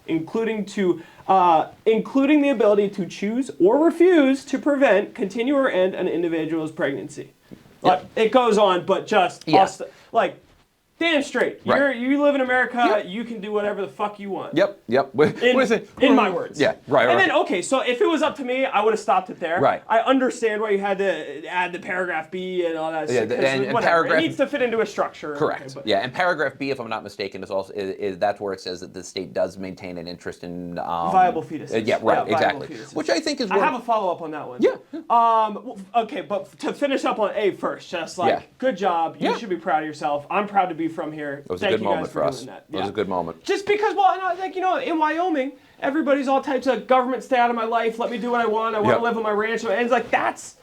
including the ability to choose or refuse to prevent, continue, or end an individual's pregnancy. Like, it goes on, but just damn straight. Right. You live in America. You can do whatever the fuck you want. Yep. What is it? In my words. Yeah. Right. And then, okay, so if it was up to me, I would have stopped it there. Right. I understand why you had to add the paragraph B and all that. Yeah, shit, and paragraph, it needs to fit into a structure. Correct. Okay, Yeah, and paragraph B, if I'm not mistaken, is also that's where it says that the state does maintain an interest in viable fetuses. Yeah. Right. Yeah, exactly. fetuses. Which I think is. I have a follow up on that one. Yeah. Okay, but to finish up on A first, just good job. You should be proud of yourself. I'm proud to be from here. It was a good moment for us. It was a good moment. Just because, in Wyoming, everybody's all types of government, stay out of my life, let me do what I want. I want to live on my ranch, and it's like that's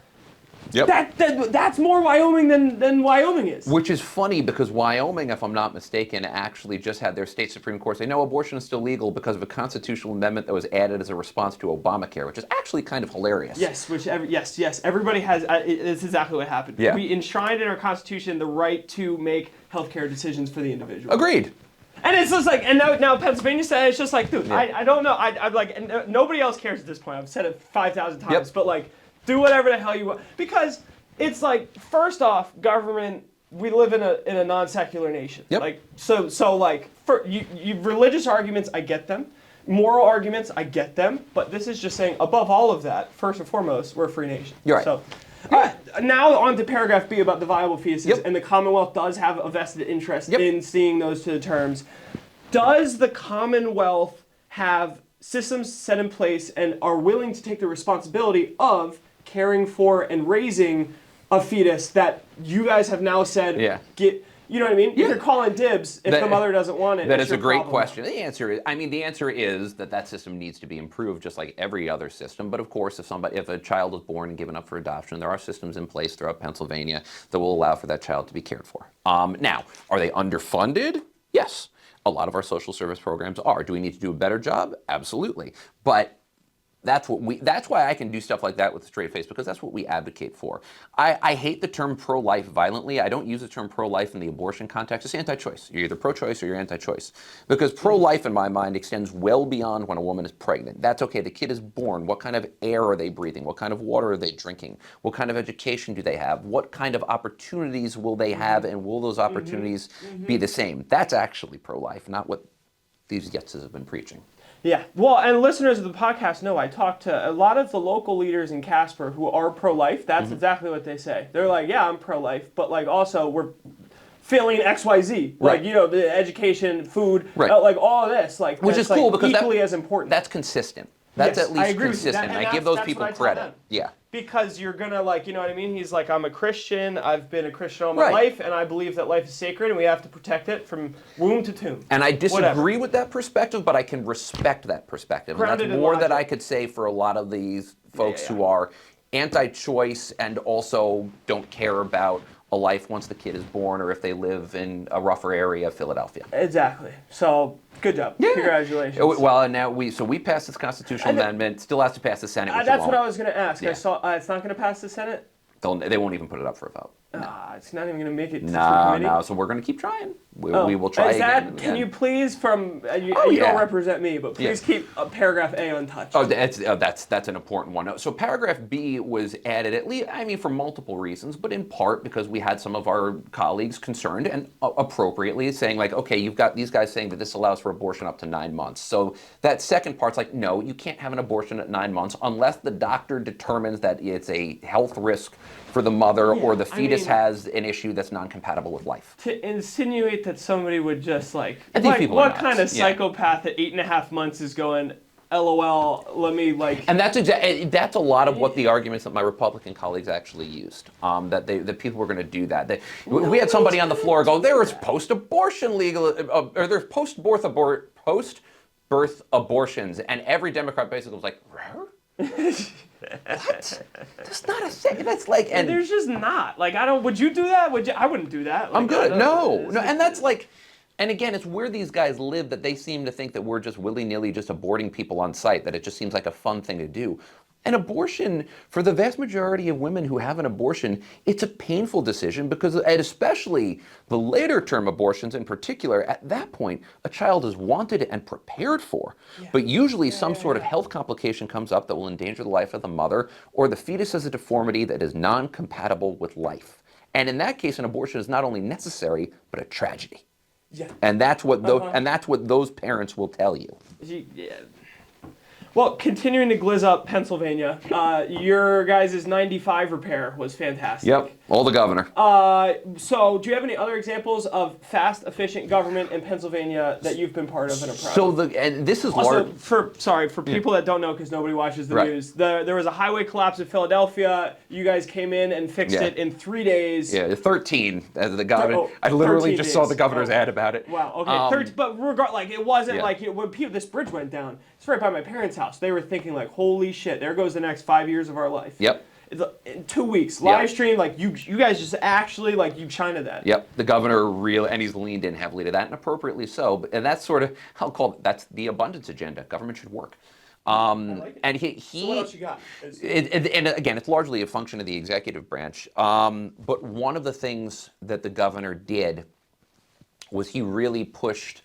more Wyoming than Wyoming is. Which is funny because Wyoming, if I'm not mistaken, actually just had their state Supreme Court say, no, abortion is still legal because of a constitutional amendment that was added as a response to Obamacare, which is actually kind of hilarious. Yes, yes. Everybody has, it's exactly what happened. Yeah. We enshrined in our Constitution the right to make healthcare decisions for the individual. Agreed. And it's just like, and now Pennsylvania said, it's just like, dude, I don't know. I'm like, and nobody else cares at this point. I've said it 5,000 times, but like, do whatever the hell you want. Because it's like, first off, government, we live in a non-secular nation. Yep. Like, so like, for you religious arguments, I get them. Moral arguments, I get them. But this is just saying, above all of that, first and foremost, we're a free nation. You're right. So, now on to paragraph B about the viable fetuses, and the Commonwealth does have a vested interest in seeing those to the terms. Does the Commonwealth have systems set in place and are willing to take the responsibility of caring for and raising a fetus that you guys have now said you know what I mean? You're calling dibs if the mother doesn't want it. That is a great question. The answer is that system needs to be improved just like every other system. But of course, if a child is born and given up for adoption, there are systems in place throughout Pennsylvania that will allow for that child to be cared for. Now, are they underfunded? Yes. A lot of our social service programs are. Do we need to do a better job? Absolutely. But that's why I can do stuff like that with a straight face, because that's what we advocate for. I hate the term pro-life violently. I don't use the term pro-life in the abortion context. It's anti-choice. You're either pro-choice or you're anti-choice. Because pro-life, in my mind, extends well beyond when a woman is pregnant. That's okay. The kid is born. What kind of air are they breathing? What kind of water are they drinking? What kind of education do they have? What kind of opportunities will they have, and will those opportunities be the same? That's actually pro-life, not what these Yetzes have been preaching. Yeah, well, and listeners of the podcast know I talk to a lot of the local leaders in Casper who are pro-life. That's exactly what they say. They're like, yeah, I'm pro-life, but like also we're failing XYZ. Right. Like, the education, food, right. Like all of this. Like, which is cool because equally as important. That's consistent. That's at least consistent. I give those people credit. Yeah. Because you're gonna you know what I mean? He's like, I'm a Christian, I've been a Christian all my life, and I believe that life is sacred and we have to protect it from womb to tomb. And I disagree with that perspective, but I can respect that perspective. And that's more than I could say for a lot of these folks who are anti-choice and also don't care about a life once the kid is born or if they live in a rougher area of Philadelphia. Exactly. So, good job. Yeah. Congratulations. Well, and now we passed this constitutional amendment. Still has to pass the Senate. That's what I was going to ask. Yeah. I saw it's not going to pass the Senate. They won't even put it up for a vote. No. It's not even going to make it to the committee. No. So we're going to keep trying. We will try again. Can you please, you don't represent me, but please keep paragraph A untouched. That's an important one. So paragraph B was added at least, for multiple reasons, but in part because we had some of our colleagues concerned and appropriately saying like, okay, you've got these guys saying that this allows for abortion up to 9 months. So that second part's like, no, you can't have an abortion at 9 months unless the doctor determines that it's a health risk for the mother or the fetus has an issue that's non-compatible with life. To insinuate that somebody would just I think people what kind of psychopath at 8.5 months is going, LOL, let me And that's a lot of what the arguments that my Republican colleagues actually used. That people were going to do that. We had somebody on the floor go, there is post-abortion legal, or there's post-birth birth abortions, and every Democrat basically was like, what? That's not a thing. That's like, and there's just not. Like, would you do that? I wouldn't do that. Like, I'm good. No, and that's like, and again, it's where these guys live that they seem to think that we're just willy-nilly just aborting people on site, that it just seems like a fun thing to do. An abortion, for the vast majority of women who have an abortion, it's a painful decision because, and especially the later term abortions in particular, at that point, a child is wanted and prepared for. Yeah. But usually some sort of health complication comes up that will endanger the life of the mother, or the fetus has a deformity that is non-compatible with life. And in that case, an abortion is not only necessary, but a tragedy. Yeah. And that's what those parents will tell you. Yeah. Well, continuing to glizz up Pennsylvania, your guys' 95 repair was fantastic. Yep, all the governor. So do you have any other examples of fast, efficient government in Pennsylvania that you've been part of and are proud of? So and this is also, for people that don't know, because nobody watches the news, there was a highway collapse in Philadelphia. You guys came in and fixed it in 3 days. Yeah, 13. The governor. I literally just saw the governor's ad about it. Wow. Okay. But it wasn't like when this bridge went down. It's right by my parents' house. They were thinking like, holy shit, there goes the next 5 years of our life. Yep. In 2 weeks, live stream, like you guys just actually like you China that. Yep. The governor really, and he's leaned in heavily to that, and appropriately so. And that's sort of, I'll call it, that's the abundance agenda. Government should work. I like it. And So what else you got? And again, it's largely a function of the executive branch. But one of the things that the governor did was he really pushed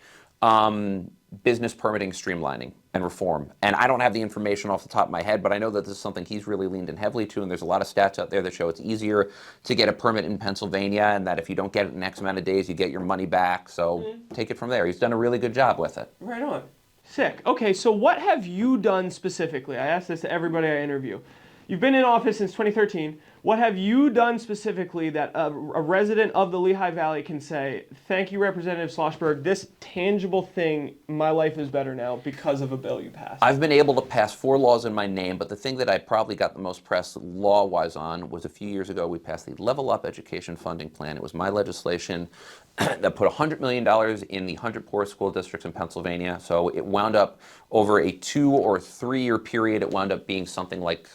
business permitting streamlining and reform. And I don't have the information off the top of my head, but I know that this is something he's really leaned in heavily to, and there's a lot of stats out there that show it's easier to get a permit in Pennsylvania, and that if you don't get it in X amount of days, you get your money back. So take it from there. He's done a really good job with it. Right on. Sick. Okay, so what have you done specifically? I ask this to everybody I interview. You've been in office since 2013. What have you done specifically that a resident of the Lehigh Valley can say, thank you, Representative Schlossberg, this tangible thing, my life is better now because of a bill you passed? I've been able to pass 4 laws in my name, but the thing that I probably got the most press law-wise on was a few years ago we passed the Level Up Education Funding Plan. It was my legislation that put $100 million in the 100 poorest school districts in Pennsylvania. So it wound up over a 2 or 3 year period, it wound up being something like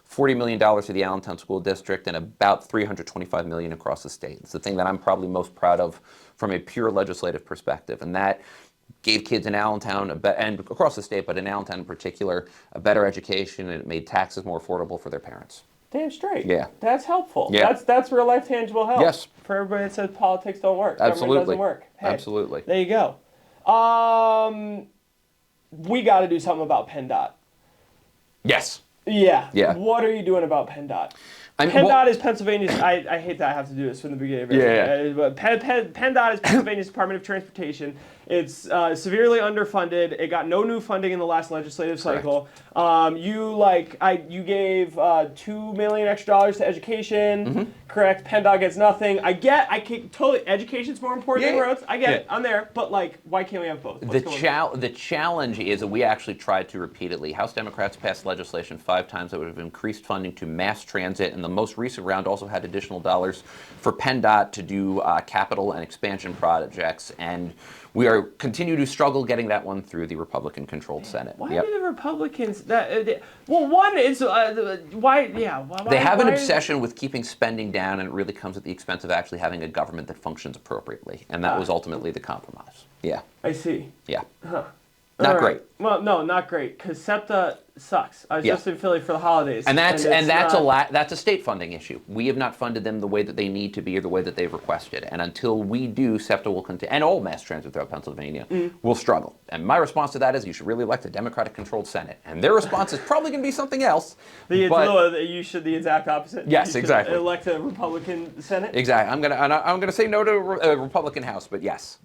$40 million to the Allentown School District and about $325 million across the state. It's the thing that I'm probably most proud of from a pure legislative perspective. And that gave kids in Allentown, and across the state, but in Allentown in particular, a better education, and it made taxes more affordable for their parents. Damn straight. Yeah. That's helpful. Yeah. That's real life tangible help. Yes. For everybody that says politics don't work. Absolutely. Government doesn't work. Hey, absolutely. There you go. We got to do something about PennDOT. Yes. Yeah. Yeah. What are you doing about PennDOT? PennDOT is Pennsylvania's. I hate that I have to do this from the beginning of everything. But PennDOT is Pennsylvania's Department of Transportation. It's severely underfunded. It got no new funding in the last legislative cycle. You gave $2 million extra to education. Mm-hmm. Correct. PennDOT gets nothing. I can totally. Education's more important than roads. I get it. I'm there. But why can't we have both? The challenge is that we actually tried to repeatedly. House Democrats passed legislation 5 times that would have increased funding to mass transit, and the most recent round also had additional dollars for PennDOT to do capital and expansion projects, and we continue to struggle getting that one through the Republican-controlled Senate. Why do the Republicans? One is why? Yeah. They have an obsession with keeping spending down, and it really comes at the expense of actually having a government that functions appropriately, and that was ultimately the compromise. Yeah. I see. Yeah. Huh. Not great. Well, no, not great, because SEPTA sucks. I was just in Philly for the holidays. And that's a state funding issue. We have not funded them the way that they need to be or the way that they've requested. And until we do, SEPTA will continue, and all mass transit throughout Pennsylvania will struggle. And my response to that is you should really elect a Democratic-controlled Senate. And their response is probably going to be something else. You should the exact opposite. Yes, exactly. Elect a Republican Senate. Exactly. I'm gonna say no to a Republican House, but yes.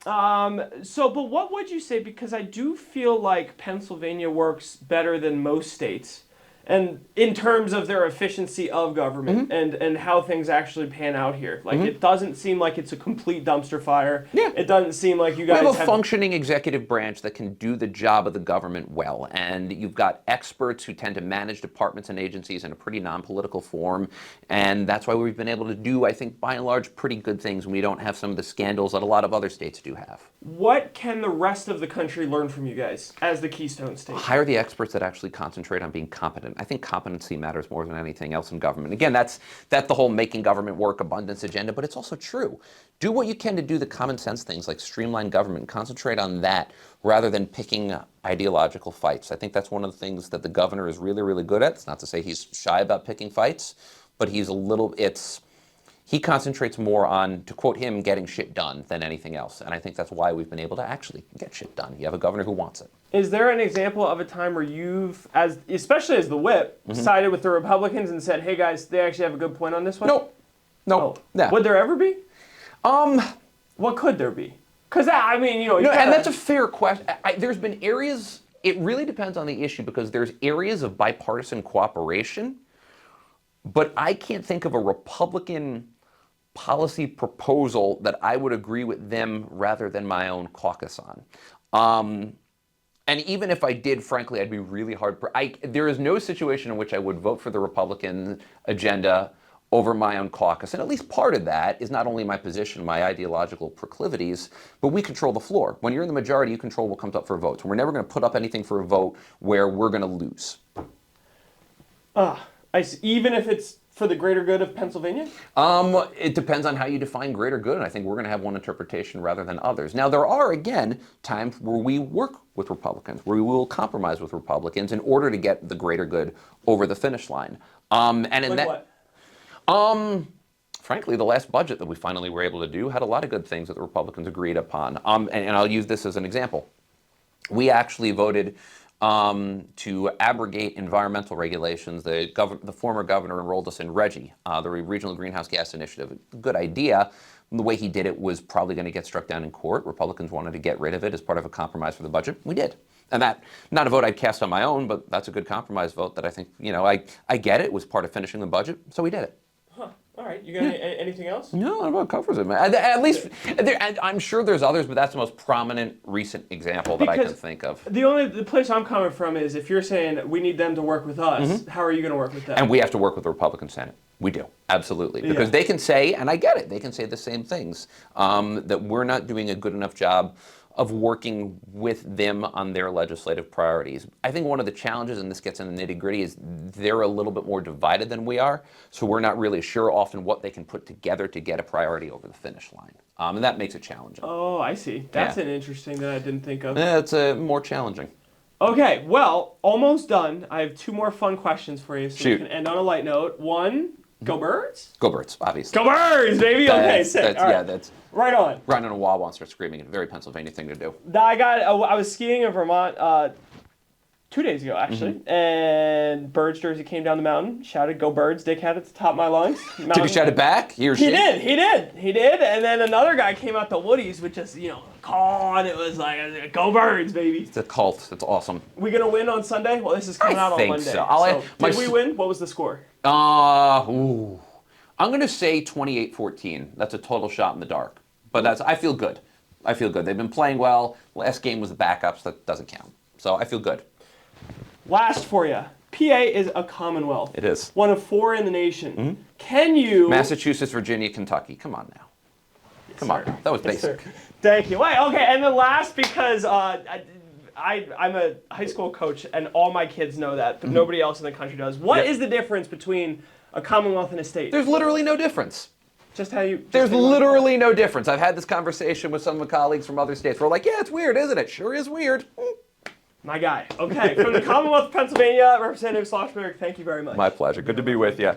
But what would you say? Because I do feel like Pennsylvania works better than most states. And in terms of their efficiency of government and how things actually pan out here. Like, it doesn't seem like it's a complete dumpster fire. Yeah. It doesn't seem like you guys We have a functioning executive branch that can do the job of the government well. And you've got experts who tend to manage departments and agencies in a pretty non-political form. And that's why we've been able to do, I think, by and large, pretty good things when we don't have some of the scandals that a lot of other states do have. What can the rest of the country learn from you guys as the Keystone State? Hire the experts that actually concentrate on being competent. I think competency matters more than anything else in government. Again, that's the whole making government work abundance agenda, but it's also true. Do what you can to do the common sense things like streamline government. Concentrate on that rather than picking ideological fights. I think that's one of the things that the governor is really, really good at. It's not to say he's shy about picking fights, but he concentrates more on, to quote him, getting shit done than anything else. And I think that's why we've been able to actually get shit done. You have a governor who wants it. Is there an example of a time where you've, especially as the whip, sided with the Republicans and said, hey guys, they actually have a good point on this one? No. Oh. Yeah. Would there ever be? What could there be? Because, I mean, No, and that's a fair question. There's been areas, it really depends on the issue, because there's areas of bipartisan cooperation, but I can't think of a Republican policy proposal that I would agree with them rather than my own caucus on. And even if I did, frankly, I'd be really hard. There is no situation in which I would vote for the Republican agenda over my own caucus. And at least part of that is not only my position, my ideological proclivities, but we control the floor. When you're in the majority, you control what comes up for votes. We're never going to put up anything for a vote where we're going to lose. Even if it's for the greater good of Pennsylvania? It depends on how you define greater good, and I think we're going to have one interpretation rather than others. Now, there are, again, times where we work with Republicans, where we will compromise with Republicans in order to get the greater good over the finish line. What? Frankly, the last budget that we finally were able to do had a lot of good things that the Republicans agreed upon. And I'll use this as an example. We actually voted to abrogate environmental regulations. The former governor enrolled us in RGGI, the Regional Greenhouse Gas Initiative. Good idea. The way he did it was probably going to get struck down in court. Republicans wanted to get rid of it as part of a compromise for the budget. We did. And that, not a vote I'd cast on my own, but that's a good compromise vote that I think, I get it was part of finishing the budget, so we did it. All right. You got anything else? No, that about covers it, man. At least, I'm sure there's others, but that's the most prominent recent example that I can think of. The place I'm coming from is if you're saying we need them to work with us, how are you going to work with them? And we have to work with the Republican Senate. We do, absolutely. Because they can say, and I get it, they can say the same things, that we're not doing a good enough job of working with them on their legislative priorities. I think one of the challenges, and this gets in the nitty-gritty, is they're a little bit more divided than we are, so we're not really sure often what they can put together to get a priority over the finish line. And that makes it challenging. Oh, I see. That's an interesting that I didn't think of. Yeah, it's more challenging. Okay, well, almost done. I have two more fun questions for you, so we can end on a light note. One, go Birds? Go Birds, obviously. Go Birds, baby! Okay, sick. That's right on. Riding on a wall and start screaming. A very Pennsylvania thing to do. I was skiing in Vermont 2 days ago, actually, and Birds jersey came down the mountain, shouted, "Go Birds!" Dickhead at the top of my lungs. Did he shout it back? He did. And then another guy came out the woodies with just, call, and it was like, "Go Birds, baby!" It's a cult. It's awesome. We gonna win on Sunday? Well, this is coming out on Monday. So. Did we win? What was the score? I'm going to say 28-14. That's a total shot in the dark. But I feel good. They've been playing well. Last game was the backups. That doesn't count. So I feel good. Last for you. PA is a commonwealth. It is. One of 4 in the nation. Can you... Massachusetts, Virginia, Kentucky. Come on now. Come on. That was basic. Thank you. Wait, okay, and then last, because I'm a high school coach, and all my kids know that, but nobody else in the country does. What is the difference between a commonwealth and a state? There's literally no difference. There's literally no difference. I've had this conversation with some of my colleagues from other states. We're like, yeah, it's weird, isn't it? Sure is weird. My guy. Okay, from the Commonwealth of Pennsylvania, Representative Schlossberg, thank you very much. My pleasure. Good to be with you.